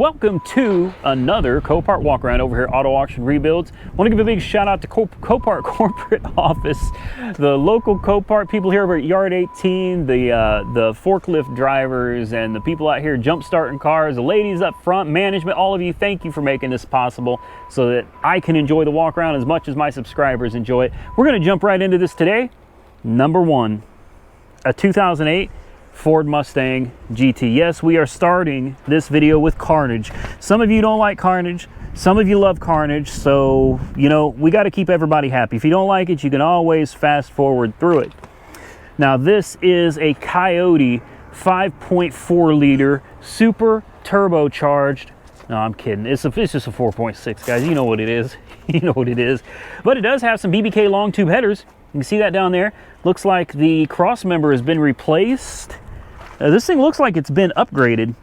welcome to another Copart walk around over here, Auto Auction Rebuilds. I want to give a big shout out to Copart corporate office, the local Copart people here over at Yard 18, the forklift drivers and the people out here jump starting cars, the ladies up front, management, all of you, thank you for making this possible so that I can enjoy the walk around as much as my subscribers enjoy it. We're going to jump right into this today. Number one, a 2008 Ford Mustang GT. Yes, we are starting this video with Carnage. Some of you don't like Carnage, some of you love Carnage, so you know we got to keep everybody happy. If you don't like it, you can always fast forward through it. Now this is a Coyote 5.4 liter super turbocharged. No, I'm kidding. It's just a 4.6, guys. You know what it is. You know what it is. But it does have some BBK long tube headers. You can see that down there. Looks like the cross member has been replaced. This thing looks like it's been upgraded,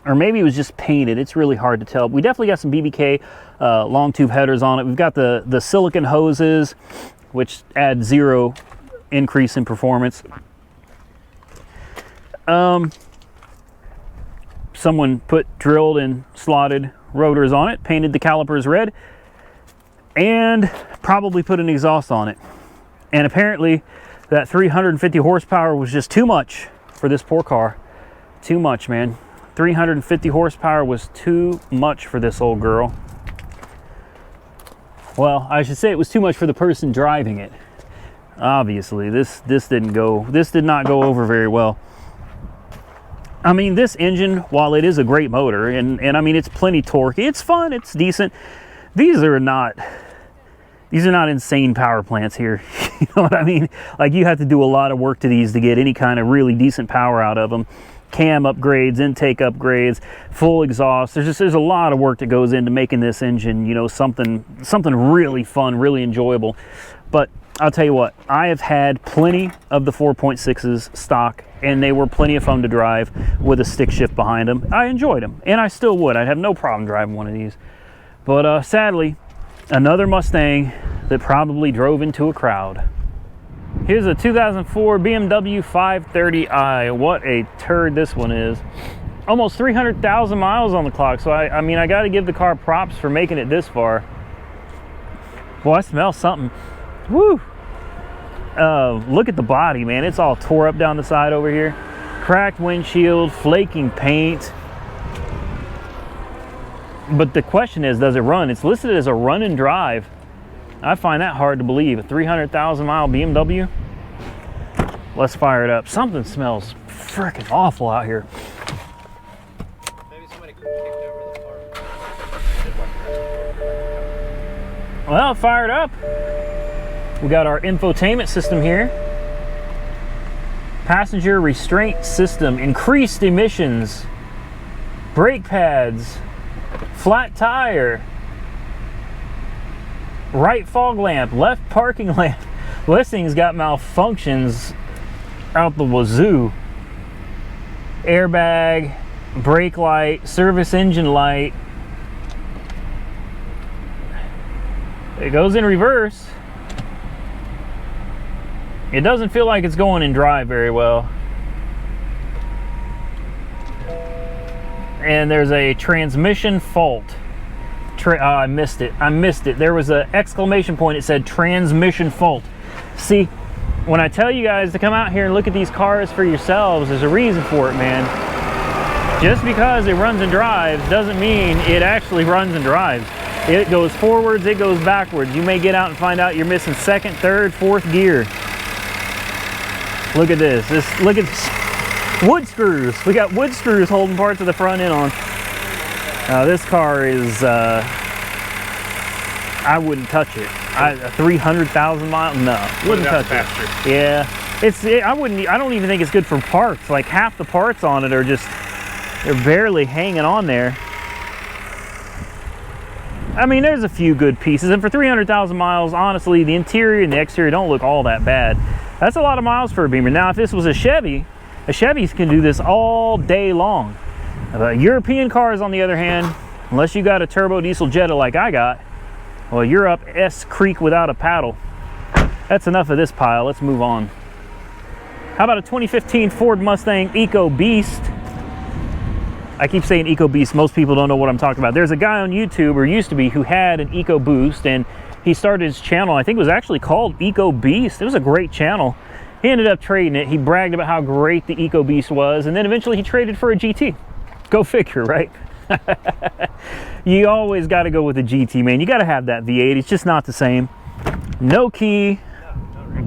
or maybe it was just painted. It's really hard to tell. We definitely got some BBK long tube headers on it. We've got the silicon hoses, which add zero increase in performance. Someone put drilled and slotted rotors on it, painted the calipers red, and probably put an exhaust on it. And apparently that 350 horsepower was just too much for this poor car. Too much, man. 350 horsepower was too much for this old girl. Well, I should say it was too much for the person driving it. Obviously, this did not go over very well. I mean, this engine, while it is a great motor, and I mean, it's plenty torque, it's fun, it's decent. These are not insane power plants here. You know what I mean? Like, you have to do a lot of work to these to get any kind of really decent power out of them. Cam upgrades, intake upgrades, full exhaust. There's a lot of work that goes into making this engine, you know, something really fun, really enjoyable. But I'll tell you what, I have had plenty of the 4.6s stock, and they were plenty of fun to drive with a stick shift behind them. I enjoyed them, and I still would. I'd have no problem driving one of these. But sadly, another Mustang that probably drove into a crowd. Here's a 2004 BMW 530i. What a turd this one is. Almost 300,000 miles on the clock, so I mean, I got to give the car props for making it this far. Boy, I smell something. Woo! Look at the body, man. It's all tore up down the side over here. Cracked windshield, flaking paint. But the question is, does it run? It's listed as a run and drive. I find that hard to believe. A 300,000 mile BMW. Let's fire it up. Something smells freaking awful out here. Maybe somebody kicked over the car. Well, fire it up. We got our infotainment system here. Passenger restraint system, increased emissions, brake pads, flat tire, right fog lamp, left parking lamp. Well, this thing's got malfunctions out the wazoo. Airbag, brake light, service engine light. It goes in reverse. It doesn't feel like it's going in drive very well. And there's a transmission fault. I missed it. There was an exclamation point. It said transmission fault. See, when I tell you guys to come out here and look at these cars for yourselves, there's a reason for it, man. Just because it runs and drives doesn't mean it actually runs and drives. It goes forwards, it goes backwards. You may get out and find out you're missing second, third, fourth gear. Look at this. Look at this. Wood screws. We got wood screws holding parts of the front end on. This car is, I wouldn't touch it. 300,000 miles? No, wouldn't touch it. Yeah, I don't even think it's good for parts. Like, half the parts on it are just, they're barely hanging on there. I mean, there's a few good pieces, and for 300,000 miles, honestly, the interior and the exterior don't look all that bad. That's a lot of miles for a Beamer. Now, if this was a Chevys can do this all day long. European cars, on the other hand, unless you got a turbo diesel Jetta like I got, well, you're up S Creek without a paddle. That's enough of this pile. Let's move on. How about a 2015 Ford Mustang Eco Beast? I keep saying Eco Beast. Most people don't know what I'm talking about. There's a guy on YouTube, or used to be, who had an Eco Boost, and he started his channel. I think it was actually called Eco Beast. It was a great channel. He ended up trading it. He bragged about how great the Eco Beast was, and then eventually he traded for a GT. Go figure, right? You always got to go with a GT, man. You got to have that V8. It's just not the same. No key,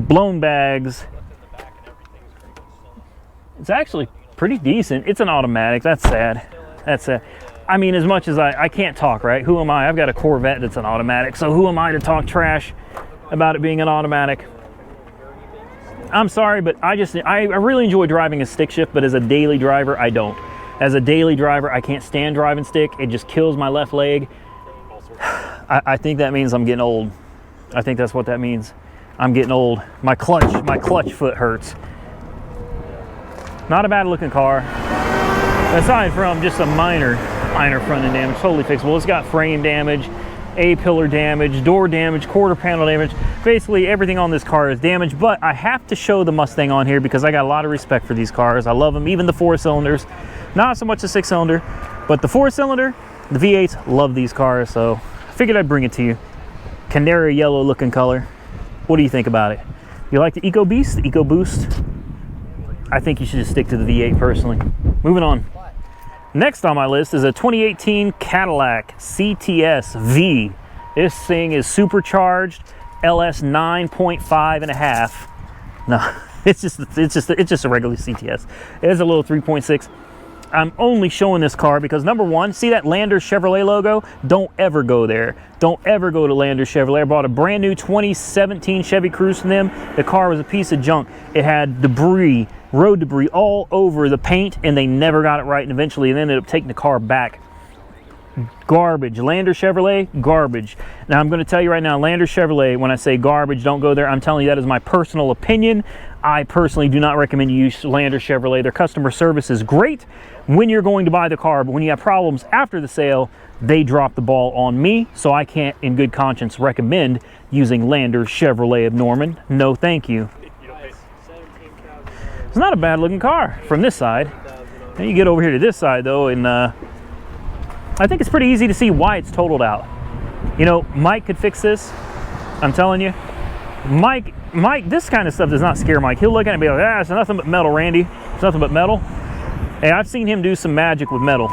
blown bags. It's actually pretty decent. It's an automatic. That's sad. That's sad. I mean, as much as I can't talk, right? Who am I? I've got a Corvette that's an automatic, so who am I to talk trash about it being an automatic? I'm sorry, but I really enjoy driving a stick shift, but as a daily driver, I don't. As a daily driver, I can't stand driving stick. It just kills my left leg. I think that means I'm getting old. I think that's what that means. I'm getting old. My clutch foot hurts. Not a bad looking car. Aside from just some minor front end damage, totally fixable. It's got frame damage, A-pillar damage, door damage, quarter panel damage. Basically everything on this car is damaged, but I have to show the Mustang on here because I got a lot of respect for these cars. I love them, even the 4-cylinders. Not so much the 6-cylinder, but the 4-cylinder, the V8s, love these cars, so I figured I'd bring it to you. Canary yellow looking color. What do you think about it? You like the Eco Beast, the Eco Boost? I think you should just stick to the V8 personally. Moving on. Next on my list is a 2018 Cadillac CTS V. This thing is supercharged, LS 9.5 and a half. No, it's just a regular CTS. It is a little 3.6. I'm only showing this car because, number one, see that Lander Chevrolet logo? Don't ever go there. Don't ever go to Lander Chevrolet. I bought a brand new 2017 Chevy Cruze from them. The car was a piece of junk. It had debris, road debris all over the paint, and they never got it right, and eventually they ended up taking the car back. Garbage. Lander Chevrolet, garbage. Now I'm going to tell you right now, Lander Chevrolet, when I say garbage, don't go there. I'm telling you that is my personal opinion. I personally do not recommend you use Lander Chevrolet. Their customer service is great when you're going to buy the car, but when you have problems after the sale, they drop the ball on me, so I can't in good conscience recommend using Lander Chevrolet of Norman. No thank you. It's not a bad looking car from this side. Now you get over here to this side though, and I think it's pretty easy to see why it's totaled out. You know, Mike could fix this. I'm telling you. Mike, this kind of stuff does not scare Mike. He'll look at it and be like, ah, it's nothing but metal, Randy. It's nothing but metal. And I've seen him do some magic with metal.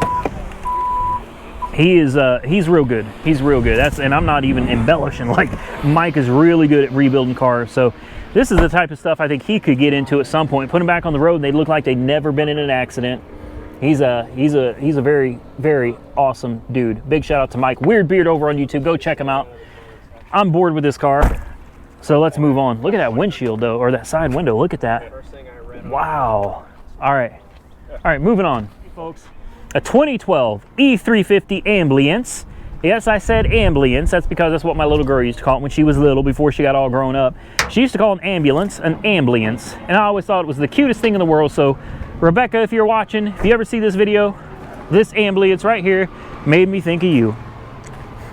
He's real good. He's real good. And I'm not even embellishing. Like, Mike is really good at rebuilding cars. So this is the type of stuff I think he could get into at some point. Put them back on the road and they look like they'd never been in an accident. He's a very, very awesome dude. Big shout out to Mike Weirdbeard over on YouTube. Go check him out. I'm bored with this car, so let's move on. Look at that windshield though, or that side window. Look at that. Wow. All right, moving on, folks. A 2012 E350 Ambulance. Yes, I said ambulance. That's because that's what my little girl used to call it when she was little, before she got all grown up. She used to call an ambulance an ambulance, and I always thought it was the cutest thing in the world. So Rebecca, if you're watching, if you ever see this video, this ambulance right here made me think of you.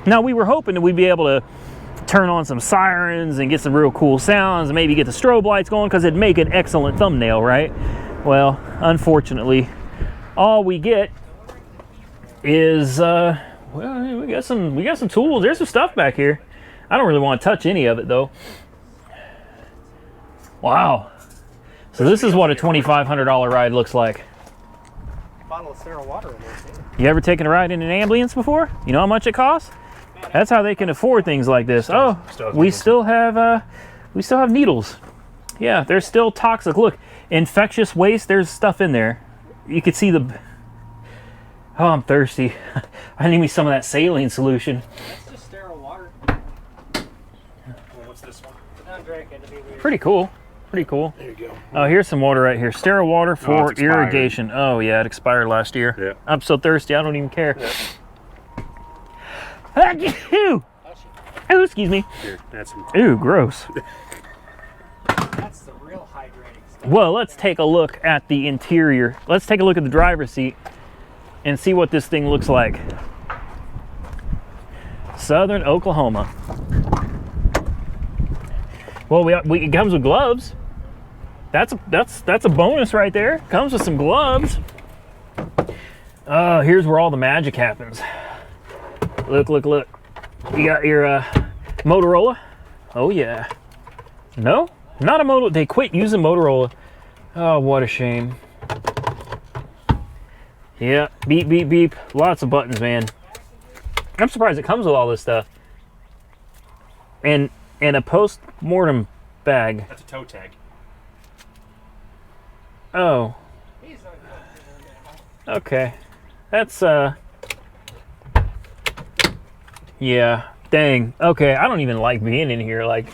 Now, we were hoping that we'd be able to turn on some sirens and get some real cool sounds and maybe get the strobe lights going, because it'd make an excellent thumbnail, right? Well, unfortunately, all we get is well, we got some tools. There's some stuff back here. I don't really want to touch any of it though. Wow. So this is what a $2,500 ride looks like. Bottle of sterile water in there. You ever taken a ride in an ambulance before? You know how much it costs? That's how they can afford things like this. Oh, we still have needles. Yeah, they're still toxic. Look, infectious waste. There's stuff in there. You could see the. Oh, I'm thirsty. I need me some of that saline solution. That's just sterile water. Well, what's this one? I'm drinking to be weird. Pretty cool. Pretty cool. There you go. Oh, here's some water right here. Sterile water for irrigation. Oh, yeah, it expired last year. Yeah. I'm so thirsty, I don't even care. Yeah. Oh, excuse me. Here, that's some. Ooh, gross. That's the real hydrating stuff. Well, let's take a look at the interior. Let's take a look at the driver's seat and see what this thing looks like. Southern Oklahoma. Well, it comes with gloves. That's a bonus right there. Comes with some gloves. Oh, here's where all the magic happens. Look, look, look. You got your Motorola. Oh yeah. No, not a Motorola. They quit using Motorola. Oh, what a shame. Yeah, beep, beep, beep. Lots of buttons, man. I'm surprised it comes with all this stuff. And a post-mortem bag. That's a toe tag. Oh. Okay. That's, yeah. Dang. Okay, I don't even like being in here. Like,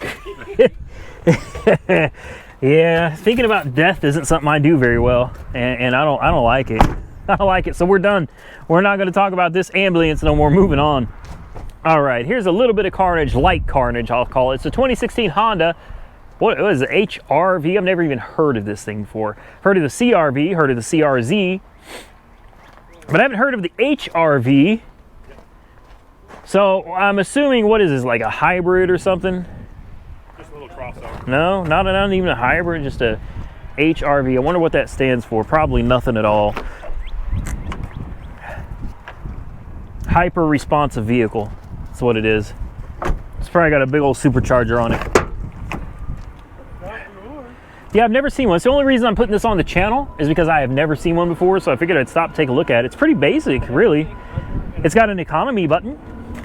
yeah, thinking about death isn't something I do very well. And I don't like it. I like it. So we're done. We're not going to talk about this ambulance no more. Moving on. All right, here's a little bit of carnage, light carnage, I'll call it. It's a 2016 Honda. What is it? HRV? I've never even heard of this thing before. Heard of the CRV, heard of the CRZ, but I haven't heard of the HRV. So I'm assuming, what is this, like a hybrid or something? Just a little crossover. No, not even a hybrid, just a HRV. I wonder what that stands for. Probably nothing at all. Hyper responsive vehicle. That's what it is. It's probably got a big old supercharger on it. Yeah, I've never seen one. It's the only reason I'm putting this on the channel is because I have never seen one before, so I figured I'd stop and take a look at it. It's pretty basic, really. It's got an economy button.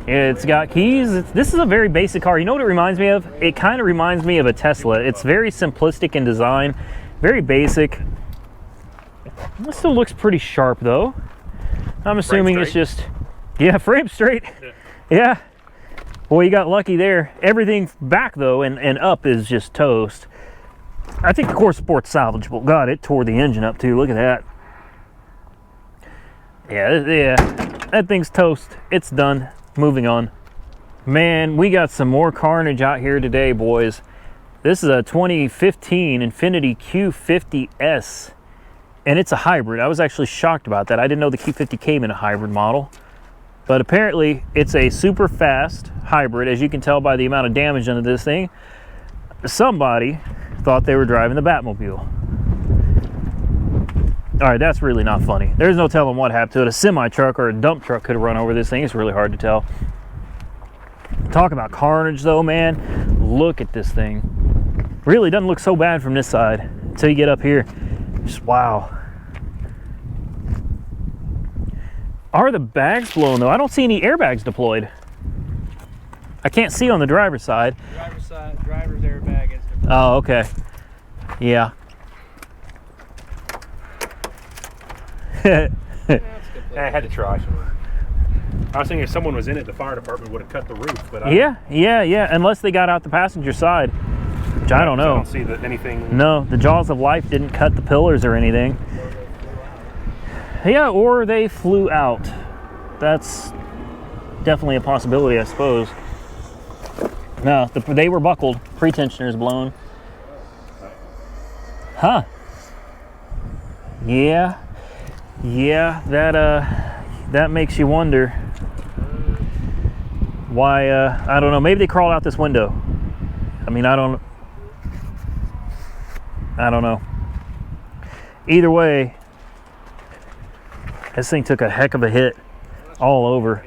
It's got keys. This is a very basic car. You know what it reminds me of? It kind of reminds me of a Tesla. It's very simplistic in design, very basic. It still looks pretty sharp, though. I'm assuming it's just... Yeah, frame straight. Yeah. Boy, you got lucky there. Everything back, though, and up is just toast. I think the core support's salvageable. God, it tore the engine up, too. Look at that. Yeah, that thing's toast. It's done. Moving on. Man, we got some more carnage out here today, boys. This is a 2015 Infiniti Q50S, and it's a hybrid. I was actually shocked about that. I didn't know the Q50 came in a hybrid model. But apparently, it's a super fast hybrid, as you can tell by the amount of damage under this thing. Somebody thought they were driving the Batmobile. All right, that's really not funny. There's no telling what happened to it. A semi-truck or a dump truck could have run over this thing. It's really hard to tell. Talk about carnage, though, man. Look at this thing. Really doesn't look so bad from this side until you get up here. Just wow. Are the bags blown, though? I don't see any airbags deployed. I can't see on the driver's side. Driver's airbag is deployed. Oh, okay. Yeah. I had to try. I was thinking if someone was in it, the fire department would have cut the roof. But yeah. Unless they got out the passenger side, which I don't know. I don't see that anything. No, the jaws of life didn't cut the pillars or anything. Yeah, or they flew out. That's definitely a possibility, I suppose. No, they were buckled. Pretensioners blown. Huh. Yeah, that makes you wonder why, I don't know, maybe they crawled out this window. I mean, I don't know. Either way, this thing took a heck of a hit all over.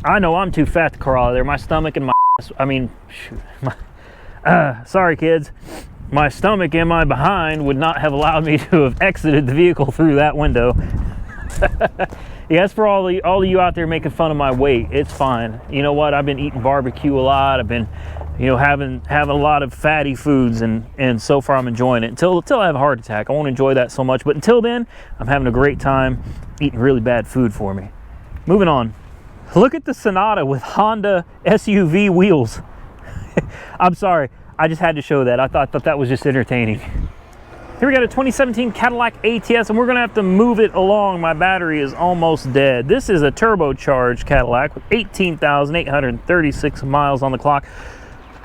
I know I'm too fat to crawl out of there. My stomach and sorry kids. My stomach and my behind would not have allowed me to have exited the vehicle through that window. Yeah, it's for all of you out there making fun of my weight. It's fine. You know what? I've been eating barbecue a lot. I've been, having a lot of fatty foods, and so far I'm enjoying it. Until I have a heart attack, I won't enjoy that so much. But until then, I'm having a great time eating really bad food for me. Moving on. Look at the Sonata with Honda SUV wheels. I'm sorry. I just had to show that. I thought that was just entertaining. Here we got a 2017 Cadillac ATS, and we're gonna have to move it along. My battery is almost dead. This is a turbocharged Cadillac with 18,836 miles on the clock.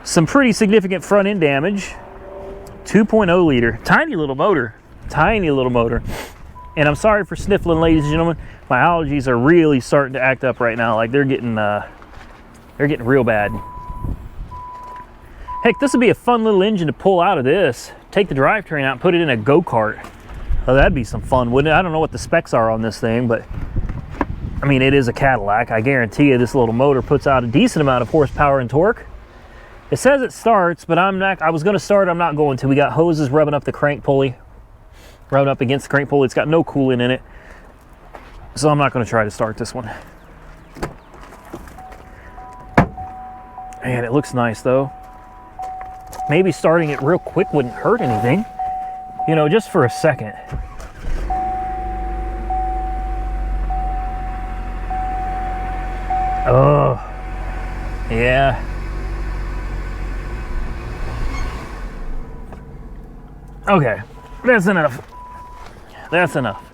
Some pretty significant front end damage. 2.0 liter, tiny little motor. And I'm sorry for sniffling, ladies and gentlemen. My allergies are really starting to act up right now. Like they're getting real bad. Heck, this would be a fun little engine to pull out of this. Take the drivetrain out and put it in a go-kart. Oh, that'd be some fun, wouldn't it? I don't know what the specs are on this thing, but I mean, it is a Cadillac. I guarantee you this little motor puts out a decent amount of horsepower and torque. It says it starts, but I was going to start, I'm not going to. We got hoses rubbing up the crank pulley, rubbing up against the crank pulley. It's got no coolant in it, so I'm not going to try to start this one. Man, it looks nice though. Maybe starting it real quick wouldn't hurt anything, you know, just for a second. Oh, yeah. Okay, that's enough. That's enough.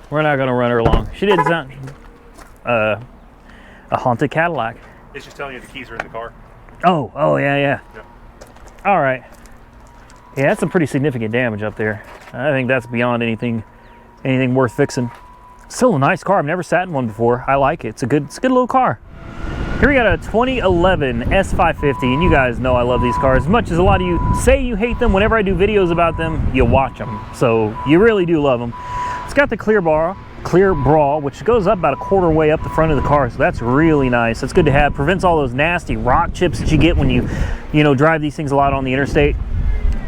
We're not gonna run her along. She did sound a haunted Cadillac. It's just telling you the keys are in the car. Oh, yeah. Yep. All right. Yeah, that's some pretty significant damage up there. I think that's beyond anything worth fixing. Still a nice car. I've never sat in one before. I like it. It's a good little car. Here we got a 2011 S550, and you guys know I love these cars. As much as a lot of you say you hate them, whenever I do videos about them, you watch them. So you really do love them. It's got the clear bra, which goes up about a quarter way up the front of the car, so that's really nice. That's good to have. Prevents all those nasty rock chips that you get when you drive these things a lot on the interstate.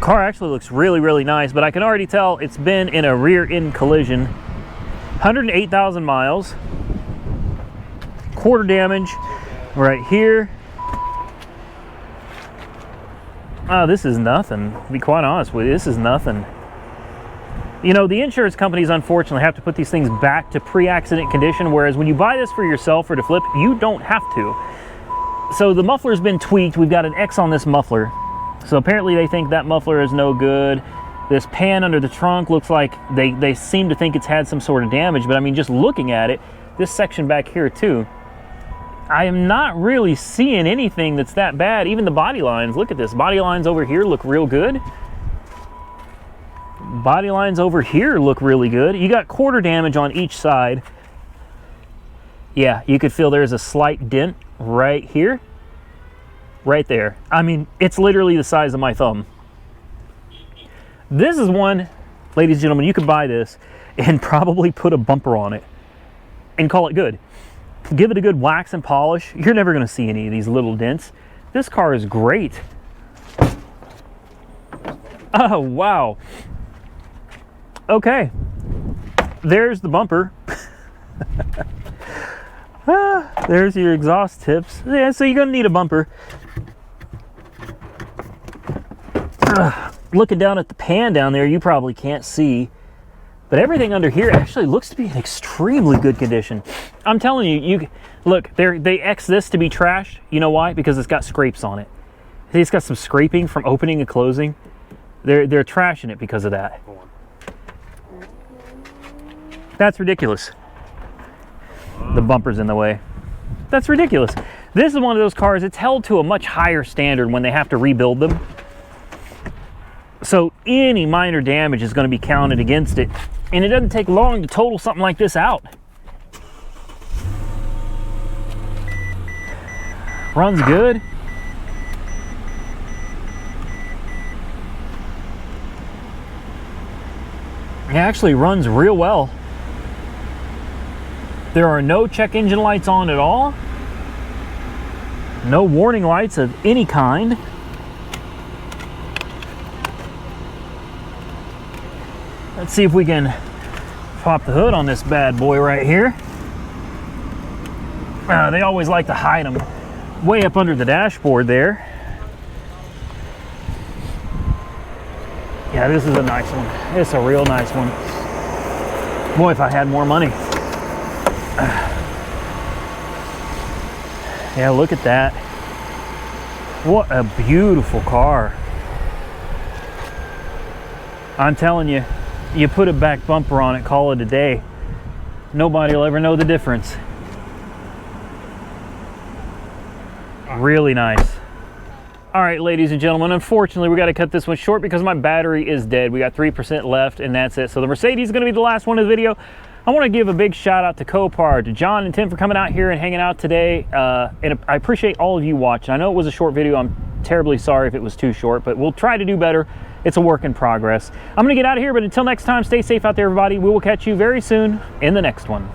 Car actually looks really nice, but I can already tell it's been in a rear end collision. 108,000 miles. Quarter damage right here. Oh, this is nothing. To be quite honest with you, this is nothing. You know, the insurance companies unfortunately have to put these things back to pre-accident condition, whereas when you buy this for yourself or to flip, you don't have to. So the muffler's been tweaked. We've got an X on this muffler. So apparently they think that muffler is no good. This pan under the trunk looks like they seem to think it's had some sort of damage, but I mean, just looking at it, this section back here too, I am not really seeing anything that's that bad. Even the body lines, look at this. Body lines over here look real good. Body lines over here look really good. You got quarter damage on each side. Yeah, you could feel there's a slight dent right here. Right there. I mean, it's literally the size of my thumb. This is one, ladies and gentlemen, you could buy this and probably put a bumper on it and call it good. Give it a good wax and polish. You're never going to see any of these little dents. This car is great. Oh, wow. Okay. There's the bumper. There's your exhaust tips. Yeah, so you're going to need a bumper. Looking down at the pan down there, you probably can't see, but everything under here actually looks to be in extremely good condition. I'm telling you, look, they X this to be trashed. You know why? Because it's got scrapes on it. It's got some scraping from opening and closing. They're trashing it because of that. That's ridiculous. The bumper's in the way. That's ridiculous. This is one of those cars, it's held to a much higher standard when they have to rebuild them. So any minor damage is going to be counted against it. And it doesn't take long to total something like this out. Runs good. It actually runs real well. There are no check engine lights on at all. No warning lights of any kind. Let's see if we can pop the hood on this bad boy right here. They always like to hide them way up under the dashboard there. Yeah, this is a nice one. It's a real nice one. Boy, if I had more money. Yeah, look at that. What a beautiful car. I'm telling you, you put a back bumper on it, call it a day. Nobody will ever know the difference. Really nice. All right, ladies and gentlemen, unfortunately, we got to cut this one short because my battery is dead. We got 3% left, and that's it. So the Mercedes is going to be the last one of the video. I want to give a big shout out to Copart, to John and Tim for coming out here and hanging out today. And I appreciate all of you watching. I know it was a short video. I'm terribly sorry if it was too short, but we'll try to do better. It's a work in progress. I'm gonna get out of here, but until next time, stay safe out there, everybody. We will catch you very soon in the next one.